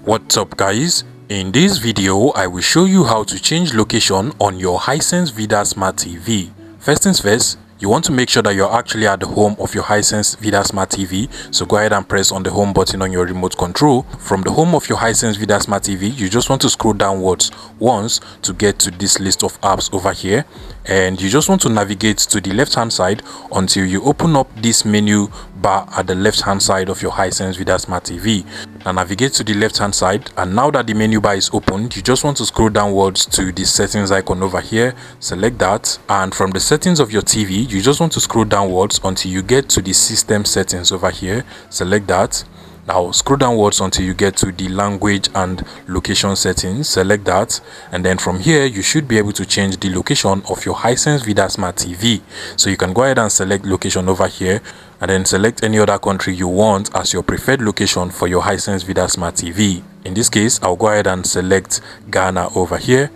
What's up guys, in this video I will show you how to change location on your Hisense Vidaa Smart TV. First things first, you want to make sure that you're actually at the home of your Hisense Vidaa Smart TV, so go ahead and press on the home button on your remote control. From the home of your Hisense Vidaa Smart TV, you just want to scroll downwards once to get to this list of apps over here, and you just want to navigate to the left hand side until you open up this menu bar at the left hand side of your Hisense Vidaa Smart TV. Now navigate to the left hand side, and now that the menu bar is opened, you just want to scroll downwards to the settings icon over here, select that, and from the settings of your TV you just want to scroll downwards until you get to the system settings over here, select that. Now scroll downwards until you get to the language and location settings, select that, and then from here you should be able to change the location of your Hisense Vidaa Smart TV. So you can go ahead and select location over here, and then select any other country you want as your preferred location for your Hisense Vidaa Smart TV. In this case, I'll go ahead and select Ghana over here.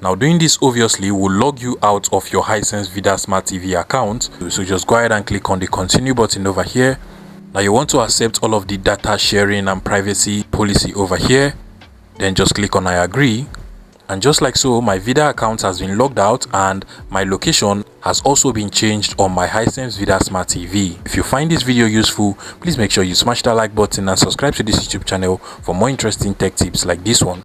Now doing this obviously will log you out of your Hisense Vidaa Smart TV account, so just go ahead and click on the continue button over here. Now you want to accept all of the data sharing and privacy policy over here, then just click on I agree, and just like so, my Vidaa account has been logged out and my location has also been changed on my Hisense Vidaa Smart TV. If you find this video useful, please make sure you smash that like button and subscribe to this YouTube channel for more interesting tech tips like this one.